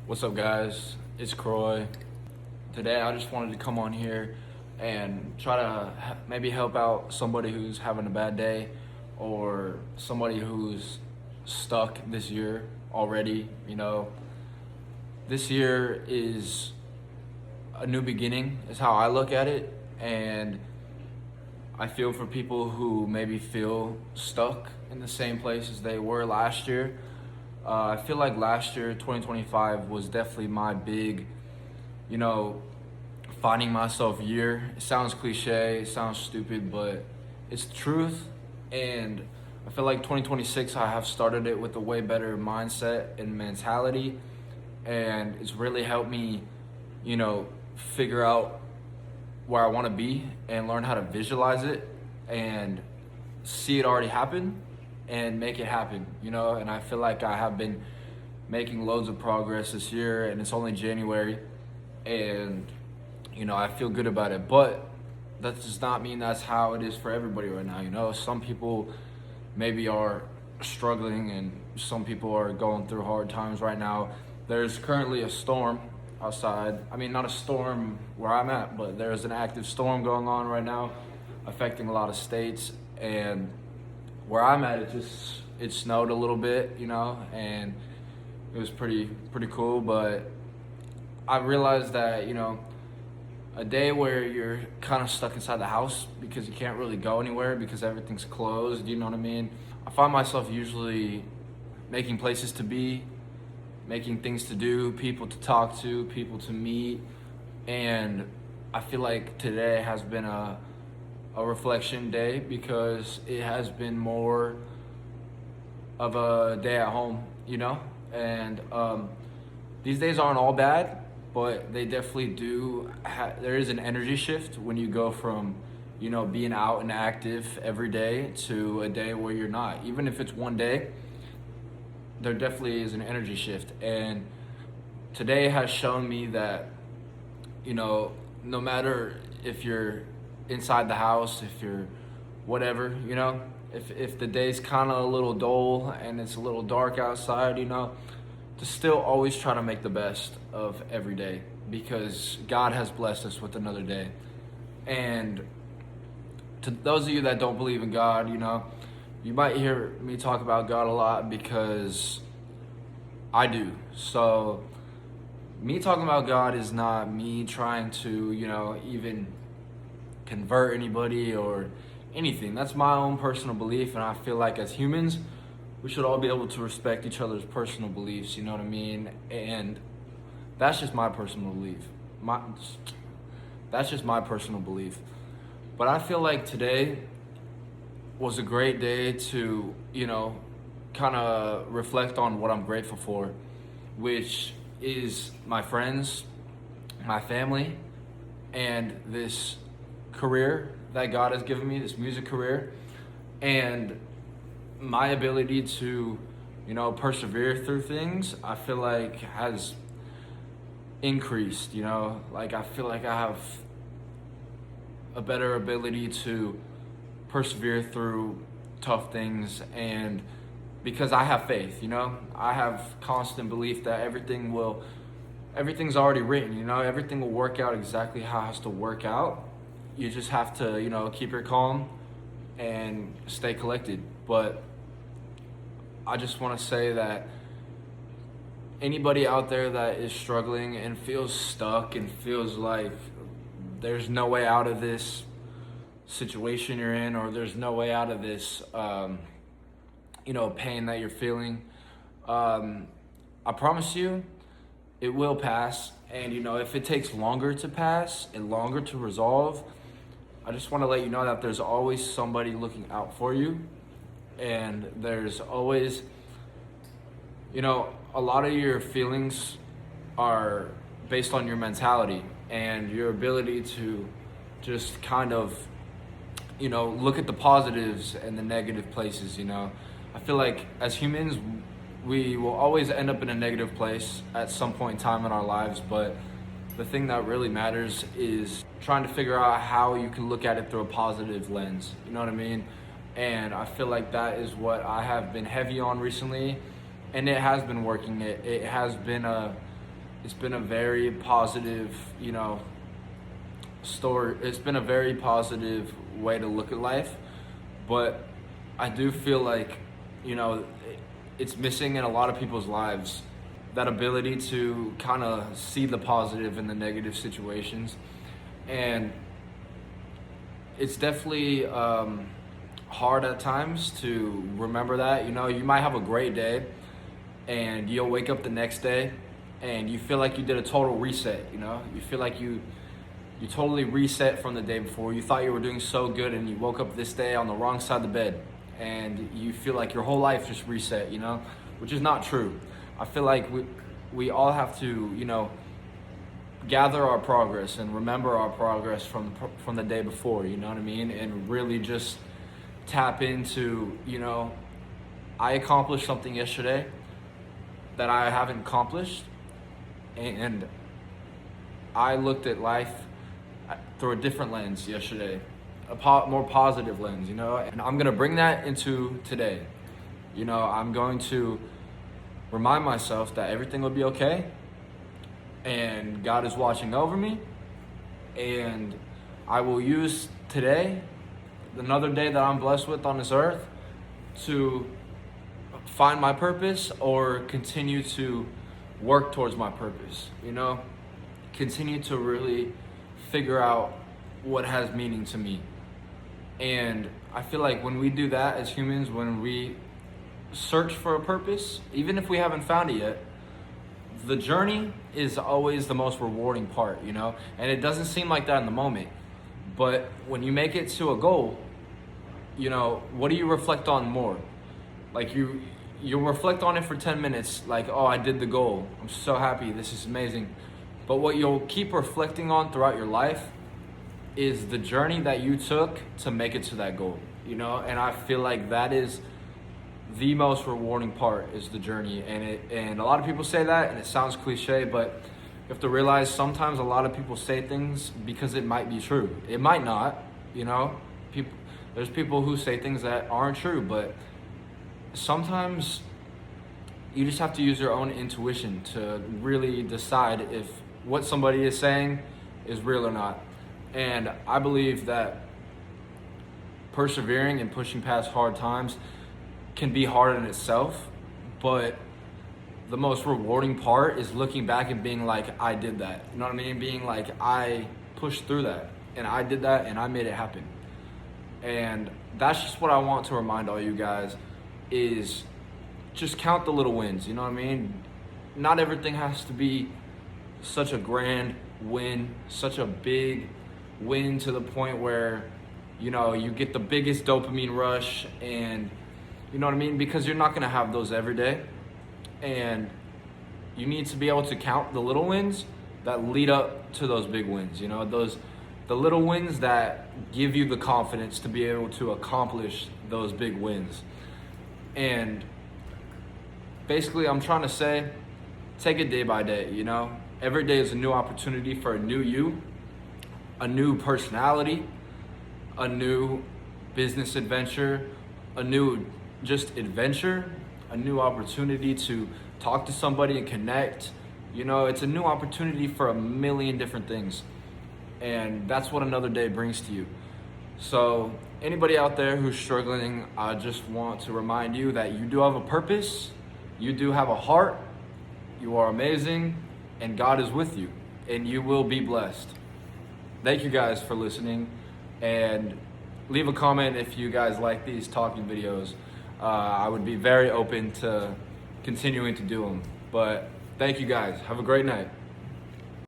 What's up, guys? It's Croy. Today, I just wanted to come on here and try to maybe help out somebody who's having a bad day or somebody who's stuck this year already. This year is a new beginning, is how I look at it. And I feel for people who maybe feel stuck in the same place as they were last year. I feel like last year, 2025, was definitely my big, you know, finding myself year. It sounds cliche, it sounds stupid, but it's the truth. And I feel like 2026, I have started it with a way better mindset and mentality. And it's really helped me, figure out where I want to be and learn how to visualize it and see it already happen and make it happen, and I feel like I have been making loads of progress this year, and it's only January, and I feel good about it. But that does not mean that's how it is for everybody right now. Some people maybe are struggling, and some people are going through hard times right now. There's currently a storm outside. I mean, not a storm where I'm at, but there's an active storm going on right now affecting a lot of states. And where I'm at, it snowed a little bit, and it was pretty cool. But I realized that, a day where you're kind of stuck inside the house because you can't really go anywhere because everything's closed, you know what I mean? I find myself usually making places to be, making things to do, people to talk to, people to meet. And I feel like today has been a reflection day because it has been more of a day at home, and these days aren't all bad, but they definitely do. There is an energy shift when you go from, being out and active every day to a day where you're not. Even if it's one day, there definitely is an energy shift. And today has shown me that, no matter if you're inside the house, if you're whatever, if the day's kind of a little dull and it's a little dark outside, to still always try to make the best of every day because God has blessed us with another day. And to those of you that don't believe in God, you might hear me talk about God a lot because I do. So me talking about God is not me trying to, even convert anybody or anything. That's my own personal belief, and I feel like as humans, we should all be able to respect each other's personal beliefs, you know what I mean? And that's just my personal belief. That's just my personal belief. But I feel like today was a great day to, kind of reflect on what I'm grateful for, which is my friends, my family, and this career that God has given me, this music career, and my ability to, persevere through things, I feel like has increased, like I feel like I have a better ability to persevere through tough things. And because I have faith, I have constant belief that everything's already written, everything will work out exactly how it has to work out. You just have to, keep your calm and stay collected. But I just want to say that anybody out there that is struggling and feels stuck and feels like there's no way out of this situation you're in, or there's no way out of this, pain that you're feeling, I promise you, it will pass. And, if it takes longer to pass and longer to resolve, I just want to let you know that there's always somebody looking out for you. And there's always, a lot of your feelings are based on your mentality and your ability to just kind of, look at the positives and the negative places, I feel like as humans, we will always end up in a negative place at some point in time in our lives, but the thing that really matters is trying to figure out how you can look at it through a positive lens, you know what I mean? And I feel like that is what I have been heavy on recently, and it has been working. It has been a it's been a very positive, story. It's been a very positive way to look at life, but I do feel like, it's missing in a lot of people's lives, that ability to kind of see the positive in the negative situations. And it's definitely hard at times to remember that. You might have a great day and you'll wake up the next day and you feel like you did a total reset. You feel like you totally reset from the day before. You thought you were doing so good and you woke up this day on the wrong side of the bed and you feel like your whole life just reset, which is not true. I feel like we all have to, gather our progress and remember our progress from the day before, you know what I mean? And really just tap into, I accomplished something yesterday that I haven't accomplished, and I looked at life through a different lens yesterday, a more positive lens, and I'm gonna bring that into today. I'm going to remind myself that everything will be okay, and God is watching over me, and I will use today, another day that I'm blessed with on this earth, to find my purpose or continue to work towards my purpose, continue to really figure out what has meaning to me. And I feel like when we do that as humans, when we search for a purpose, even if we haven't found it yet, the journey is always the most rewarding part, and it doesn't seem like that in the moment. But when you make it to a goal, what do you reflect on more? Like you'll reflect on it for 10 minutes, like, oh, I did the goal. I'm so happy. This is amazing. But what you'll keep reflecting on throughout your life is the journey that you took to make it to that goal, and I feel like that is the most rewarding part, is the journey. And a lot of people say that and it sounds cliche, but you have to realize sometimes a lot of people say things because it might be true. It might not, there's people who say things that aren't true, but sometimes you just have to use your own intuition to really decide if what somebody is saying is real or not. And I believe that persevering and pushing past hard times can be hard in itself, but the most rewarding part is looking back and being like, I did that. You know what I mean? Being like, I pushed through that and I did that and I made it happen. And that's just what I want to remind all you guys, is just count the little wins, you know what I mean? Not everything has to be such a grand win, such a big win to the point where, you get the biggest dopamine rush, and you know what I mean? Because you're not gonna have those every day. And you need to be able to count the little wins that lead up to those big wins, the little wins that give you the confidence to be able to accomplish those big wins. And basically, I'm trying to say, take it day by day, Every day is a new opportunity for a new you, a new personality, a new business adventure, a new just adventure, a new opportunity to talk to somebody and connect. It's a new opportunity for a million different things. And that's what another day brings to you. So anybody out there who's struggling, I just want to remind you that you do have a purpose, you do have a heart, you are amazing, and God is with you, and you will be blessed. Thank you guys for listening, and leave a comment if you guys like these talking videos. I would be very open to continuing to do them. But thank you guys. Have a great night.